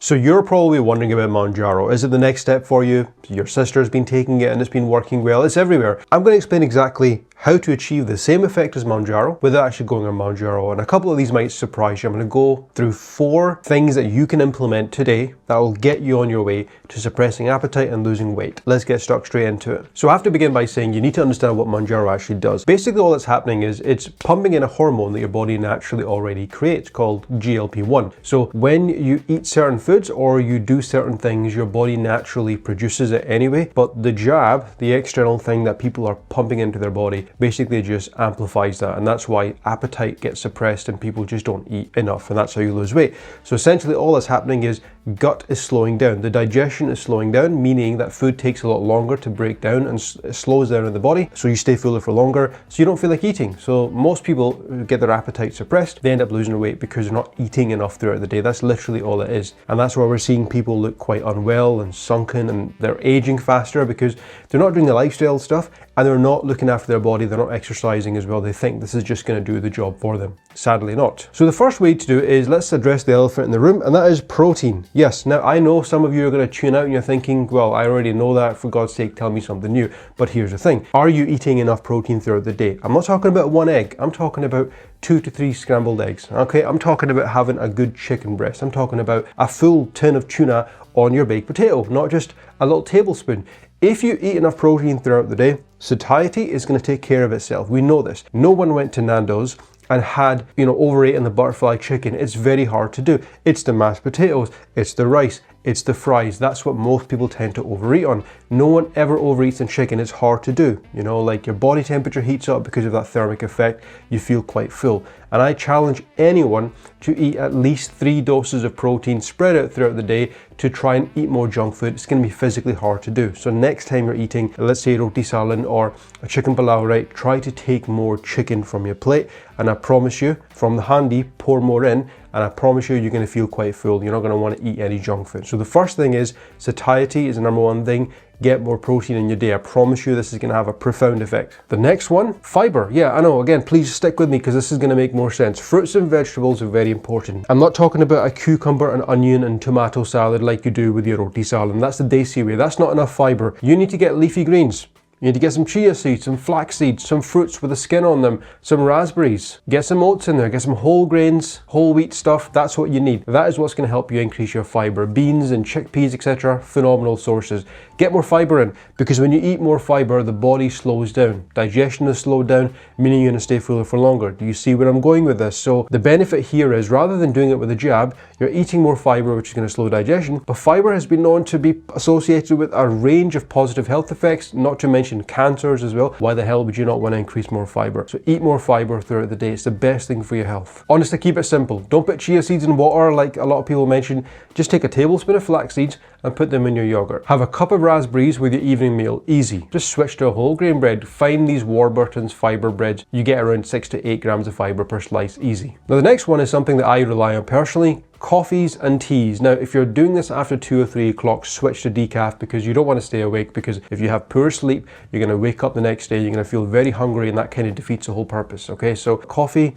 So you're probably wondering about Mounjaro. Is it the next step for you? Your sister's been taking it and it's been working well. It's everywhere. I'm going to explain exactly how to achieve the same effect as Mounjaro without actually going on Mounjaro. And a couple of these might surprise you. I'm going to go through 4 things that you can implement today that will get you on your way to suppressing appetite and losing weight. Let's get stuck straight into it. So I have to begin by saying you need to understand what Mounjaro actually does. Basically all that's happening is it's pumping in a hormone that your body naturally already creates called GLP-1. So when you eat certain foods or you do certain things, your body naturally produces it anyway, but the jab, the external thing that people are pumping into their body, basically just amplifies that, and that's why appetite gets suppressed and people just don't eat enough, and that's how you lose weight. So essentially all that's happening is gut is slowing down, the digestion is slowing down, meaning that food takes a lot longer to break down and it slows down in the body, so you stay fuller for longer, so you don't feel like eating. So most people who get their appetite suppressed, they end up losing their weight because they're not eating enough throughout the day. That's literally all it is, and that's why we're seeing people look quite unwell and sunken, and they're aging faster because they're not doing the lifestyle stuff and they're not looking after their body, they're not exercising as well. They think this is just going to do the job for them. Sadly not. So the first way to do it is, let's address the elephant in the room, and that is protein. Yes, now I know some of you are going to tune out and you're thinking, well, I already know that, for God's sake, tell me something new. But here's the thing, are you eating enough protein throughout the day? I'm not talking about 1 egg, I'm talking about 2 to 3 scrambled eggs, okay? I'm talking about having a good chicken breast. I'm talking about a full tin of tuna on your baked potato, not just a little tablespoon. If you eat enough protein throughout the day, satiety is going to take care of itself. We know this. No one went to Nando's and had, overeaten the butterfly chicken. It's very hard to do. It's the mashed potatoes, it's the rice, it's the fries. That's what most people tend to overeat on. No one ever overeats in chicken. It's hard to do. Like your body temperature heats up because of that thermic effect. You feel quite full. And I challenge anyone to eat at least 3 doses of protein spread out throughout the day to try and eat more junk food. It's going to be physically hard to do. So next time you're eating, let's say roti salad or a chicken pilau, right, try to take more chicken from your plate. And I promise you, from the handy, pour more in, and I promise you're going to feel quite full. You're not going to want to eat any junk food. So the first thing is, satiety is the number 1 thing. Get more protein in your day. I promise you this is going to have a profound effect. The next one, fiber. Yeah, I know, again, please stick with me because this is going to make more sense. Fruits and vegetables are very important. I'm not talking about a cucumber, an onion and tomato salad like you do with your roti salad. That's the desi way. That's not enough fiber. You need to get leafy greens. You need to get some chia seeds, some flax seeds, some fruits with the skin on them, some raspberries. Get some oats in there, get some whole grains, whole wheat stuff. That's what you need. That is what's going to help you increase your fiber. Beans and chickpeas, etc. Phenomenal sources. Get more fiber in, because when you eat more fiber, the body slows down. Digestion is slowed down, meaning you're going to stay fuller for longer. Do you see where I'm going with this? So the benefit here is, rather than doing it with a jab, you're eating more fiber, which is going to slow digestion. But fiber has been known to be associated with a range of positive health effects, not to mention cancers as well. Why the hell would you not want to increase more fiber? So eat more fiber throughout the day. It's the best thing for your health. Honestly, keep it simple. Don't put chia seeds in water like a lot of people mention. Just take a tablespoon of flax seeds and put them in your yogurt. Have a cup of raspberries with your evening meal. Easy. Just switch to a whole grain bread. Find these Warburton's fiber breads. You get around 6 to 8 grams of fiber per slice. Easy. Now the next one is something that I rely on personally. Coffees and teas. Now, if you're doing this after 2 or 3 o'clock, switch to decaf, because you don't want to stay awake, because if you have poor sleep, you're going to wake up the next day, you're going to feel very hungry, and that kind of defeats the whole purpose. Okay, so coffee,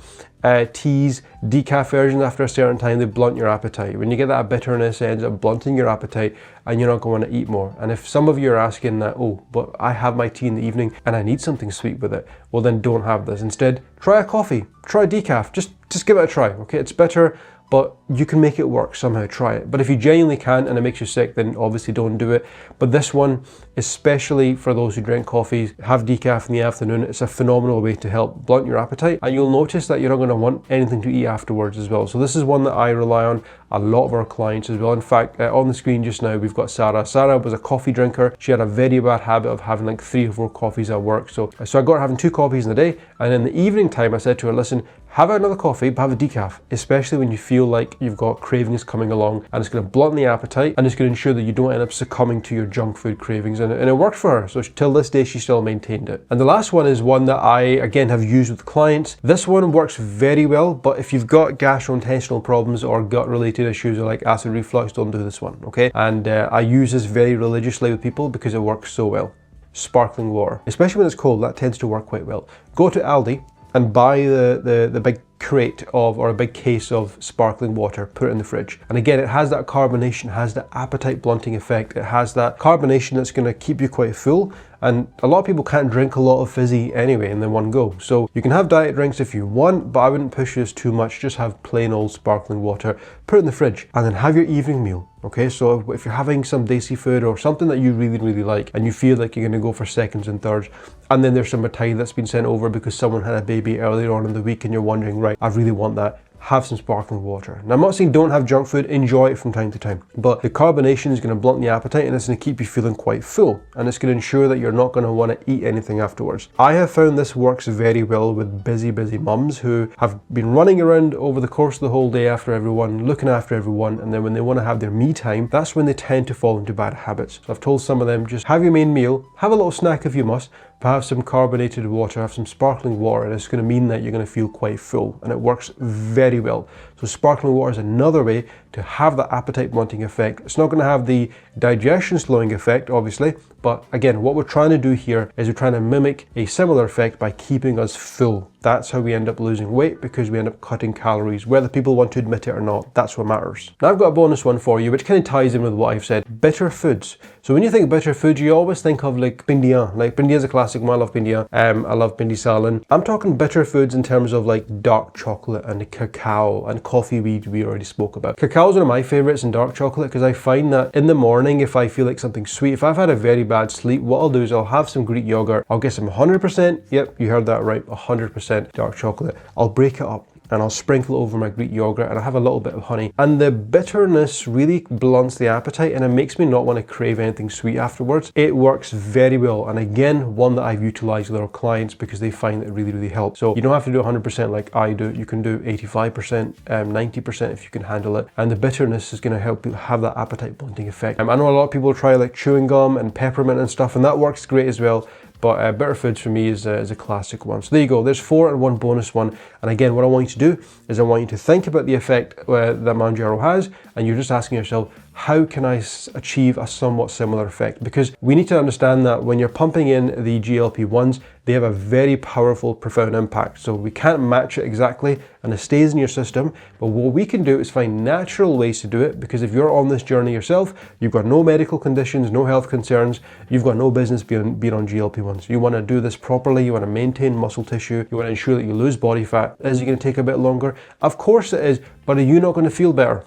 teas, decaf versions after a certain time, they blunt your appetite. When you get that bitterness, it ends up blunting your appetite and you're not going to eat more. And if some of you are asking that, oh, but I have my tea in the evening and I need something sweet with it, well then don't have this. Instead, try a coffee, try decaf, just give it a try, okay? It's bitter, but you can make it work somehow. Try it. But if you genuinely can't and it makes you sick, then obviously don't do it. But this one, especially for those who drink coffee, have decaf in the afternoon. It's a phenomenal way to help blunt your appetite, and you'll notice that you're not going to want anything to eat afterwards as well. So this is one that I rely on a lot of our clients as well. In fact, on the screen just now, we've got Sarah. Sarah was a coffee drinker. She had a very bad habit of having like 3 or 4 coffees at work. So I got her having 2 coffees in the day, and in the evening time, I said to her, listen, have another coffee, but have a decaf, especially when you feel like you've got cravings coming along, and it's going to blunt the appetite and it's going to ensure that you don't end up succumbing to your junk food cravings. And it worked for her. So till this day, she still maintained it. And the last one is one that I, again, have used with clients. This one works very well, but if you've got gastrointestinal problems or gut-related issues or like acid reflux, don't do this one, okay? And I use this very religiously with people because it works so well. Sparkling water, especially when it's cold, that tends to work quite well. Go to Aldi and buy the big crate of, or a big case of sparkling water, put it in the fridge. And again, it has that carbonation, it has the appetite blunting effect, it has that carbonation that's going to keep you quite full. And a lot of people can't drink a lot of fizzy anyway in the one go. So you can have diet drinks if you want, but I wouldn't push this too much. Just have plain old sparkling water, put it in the fridge, and then have your evening meal. Okay, so if you're having some desi food or something that you really like, and you feel like you're going to go for seconds and thirds, and then there's some mitai that's been sent over because someone had a baby earlier on in the week and you're wondering, right, I really want that, have some sparkling water. Now, I'm not saying don't have junk food, enjoy it from time to time, but the carbonation is going to blunt the appetite and it's going to keep you feeling quite full, and it's going to ensure that you're not going to want to eat anything afterwards. I have found this works very well with busy mums who have been running around over the course of the whole day after everyone, looking after everyone, and then when they want to have their me time, that's when they tend to fall into bad habits. So I've told some of them, just have your main meal, have a little snack if you must, but have some carbonated water, have some sparkling water, and it's going to mean that you're going to feel quite full, and it works very well. So sparkling water is another way to have that appetite blunting effect. It's not going to have the digestion slowing effect, obviously, but again, what we're trying to do here is we're trying to mimic a similar effect by keeping us full. That's how we end up losing weight, because we end up cutting calories, whether people want to admit it or not. That's what matters. Now I've got a bonus one for you, which kind of ties in with what I've said. Bitter foods. So when you think bitter foods, you always think of like bindiyan. Like bindiyan is a classic one. I love bindiyan. I love bindi salan. I'm talking bitter foods in terms of like dark chocolate and cacao and coffee weed we already spoke about. Cacao is one of my favorites in dark chocolate because I find that in the morning, if I feel like something sweet, if I've had a very bad sleep, what I'll do is I'll have some Greek yogurt. I'll get some 100%, yep, you heard that right, 100% dark chocolate. I'll break it up and I'll sprinkle it over my Greek yogurt and I have a little bit of honey. And the bitterness really blunts the appetite and it makes me not want to crave anything sweet afterwards. It works very well. And again, one that I've utilized with our clients because they find it really helps. So you don't have to do 100% like I do. You can do 85%, 90% if you can handle it. And the bitterness is going to help you have that appetite blunting effect. I know a lot of people try like chewing gum and peppermint and stuff, and that works great as well. But bitter foods for me is a classic one. So there you go, there's 4 and 1 bonus one. And again, what I want you to do is I want you to think about the effect that Mounjaro has, and you're just asking yourself, how can I achieve a somewhat similar effect? Because we need to understand that when you're pumping in the GLP-1s, they have a very powerful, profound impact. So we can't match it exactly and it stays in your system. But what we can do is find natural ways to do it, because if you're on this journey yourself, you've got no medical conditions, no health concerns, you've got no business being on GLP-1s. You want to do this properly, you want to maintain muscle tissue, you want to ensure that you lose body fat. Is it going to take a bit longer? Of course it is, but are you not going to feel better?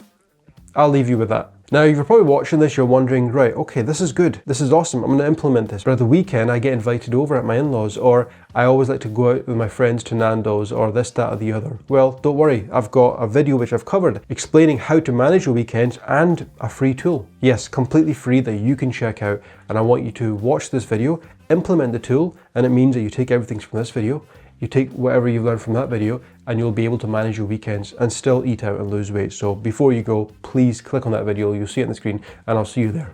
I'll leave you with that. Now, if you're probably watching this, you're wondering, right, okay, this is good. This is awesome. I'm going to implement this. But at the weekend, I get invited over at my in-laws, or I always like to go out with my friends to Nando's, or this, that, or the other. Well, don't worry. I've got a video which I've covered explaining how to manage your weekends and a free tool. Yes, completely free that you can check out. And I want you to watch this video, implement the tool, and it means that you take everything from this video, you take whatever you've learned from that video, and you'll be able to manage your weekends and still eat out and lose weight. So before you go, please click on that video. You'll see it on the screen, and I'll see you there.